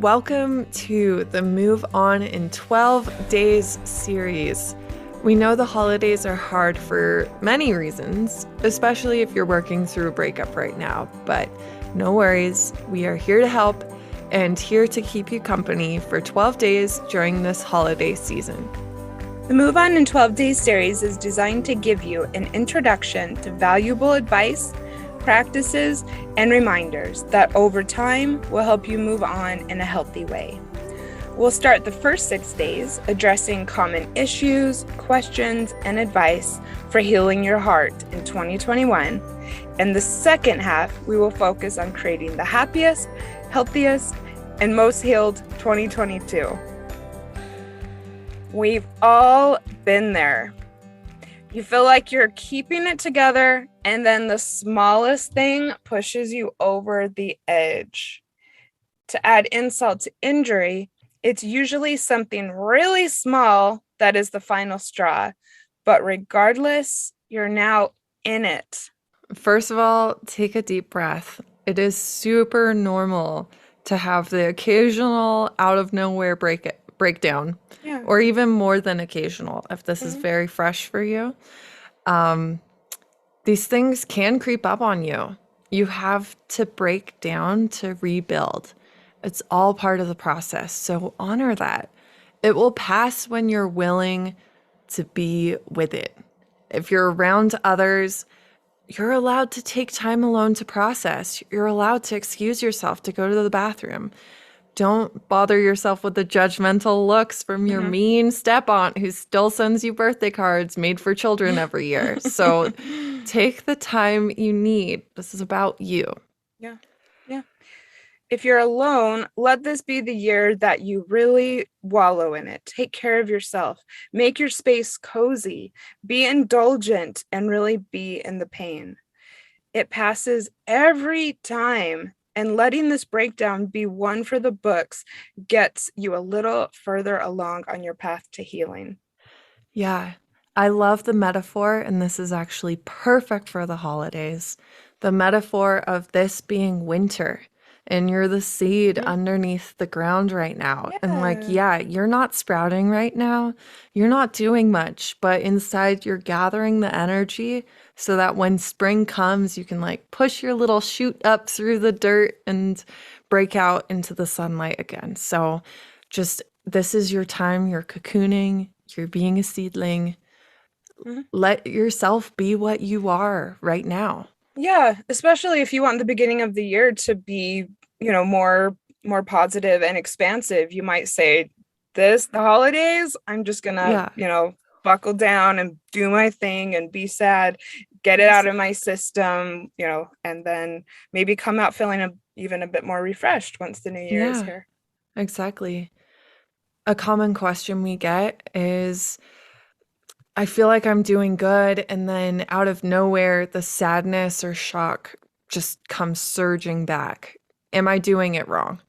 Welcome to the Move On in 12 Days series. We know the holidays are hard for many reasons, especially if you're working through a breakup right now, but no worries, we are here to help and here to keep you company for 12 days during this holiday season. The Move On in 12 Days series is designed to give you an introduction to valuable advice, practices, and reminders that over time will help you move on in a healthy way. We'll start the first 6 days addressing common issues, questions, and advice for healing your heart in 2021. And the second half, we will focus on creating the happiest, healthiest, and most healed 2022. We've all been there. You feel like you're keeping it together, and then the smallest thing pushes you over the edge. To add insult to injury, it's usually something really small that is the final straw. But regardless, you're now in it. First of all, take a deep breath. It is super normal to have the occasional out of nowhere breakdown. Yeah. Or even more than occasional if this is very fresh for you. These things can creep up on you. You have to break down to rebuild. It's all part of the process, so honor that. It will pass when you're willing to be with it. If you're around others, you're allowed to take time alone to process. You're allowed to excuse yourself to go to the bathroom. Don't bother yourself with the judgmental looks from your mean step-aunt who still sends you birthday cards made for children every year. So take the time you need. This is about you. Yeah. If you're alone, let this be the year that you really wallow in it. Take care of yourself. Make your space cozy. Be indulgent and really be in the pain. It passes every time. And letting this breakdown be one for the books gets you a little further along on your path to healing. Yeah, I love the metaphor, and this is actually perfect for the holidays. The metaphor of this being winter, and you're the seed underneath the ground right now. And you're not sprouting right now. You're not doing much, but inside you're gathering the energy so that when spring comes, you can push your little shoot up through the dirt and break out into the sunlight again. So this is your time. You're cocooning. You're being a seedling. Let yourself be what you are right now. Yeah, especially if you want the beginning of the year to be, more positive and expansive. You might say, the holidays, I'm just gonna, buckle down and do my thing and be sad, get it out of my system, and then maybe come out feeling even a bit more refreshed once the new year is here. Exactly. A common question we get is, I feel like I'm doing good, and then out of nowhere, the sadness or shock just comes surging back. Am I doing it wrong?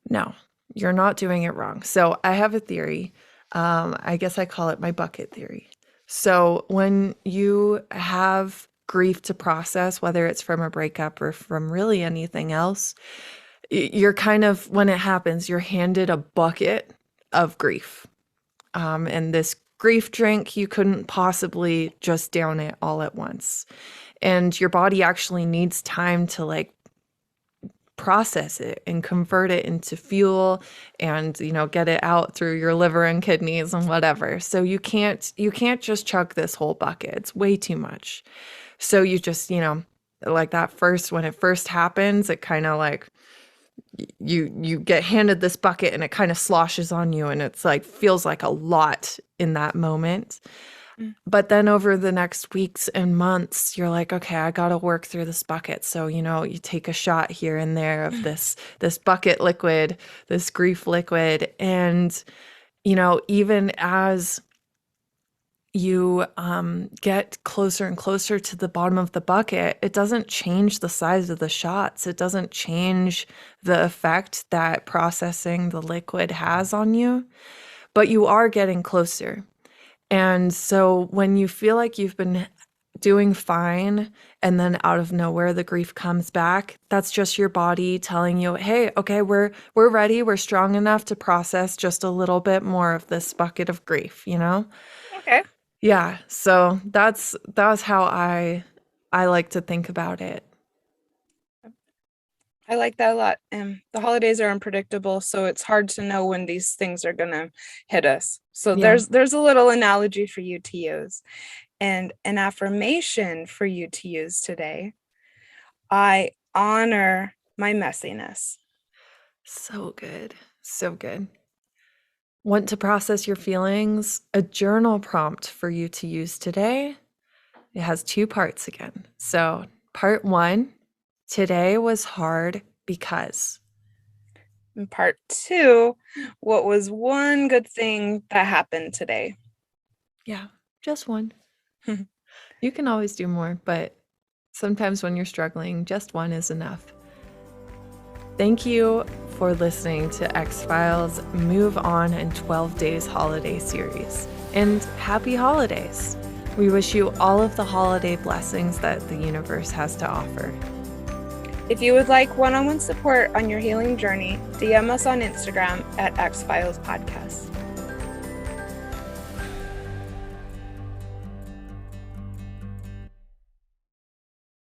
No, you're not doing it wrong. So I have a theory. I guess I call it my bucket theory. So when you have grief to process, whether it's from a breakup or from really anything else, you're when it happens, you're handed a bucket of grief. And this grief drink, you couldn't possibly just down it all at once. And your body actually needs time to process it and convert it into fuel and, get it out through your liver and kidneys and whatever. So you can't just chug this whole bucket. It's way too much. So you just, when it first happens, it kind of you get handed this bucket and it kind of sloshes on you, and it's feels like a lot in that moment. But then over the next weeks and months, you're okay, I got to work through this bucket. So, you take a shot here and there of this bucket liquid, this grief liquid. And, even as you get closer and closer to the bottom of the bucket, it doesn't change the size of the shots. It doesn't change the effect that processing the liquid has on you, but you are getting closer. And so when you feel like you've been doing fine and then out of nowhere the grief comes back, that's just your body telling you, "Hey, okay, we're ready. We're strong enough to process just a little bit more of this bucket of grief, you know?" Okay. Yeah, so that's how I like to think about it. I like that a lot. The holidays are unpredictable, so it's hard to know when these things are gonna hit us. So Yeah. there's a little analogy for you to use. And an affirmation for you to use today. I honor my messiness. So good. So good. Want to process your feelings? A journal prompt for you to use today. It has two parts again. So, part 1, today was hard because. And part 2, what was one good thing that happened today? Yeah, just one. You can always do more, but sometimes when you're struggling, just one is enough. Thank you for listening to Ex-Phile's Move On in 12 Days Holiday Series. And happy holidays! We wish you all of the holiday blessings that the universe has to offer. If you would like one-on-one support on your healing journey, DM us on Instagram at Ex-Philes Podcast.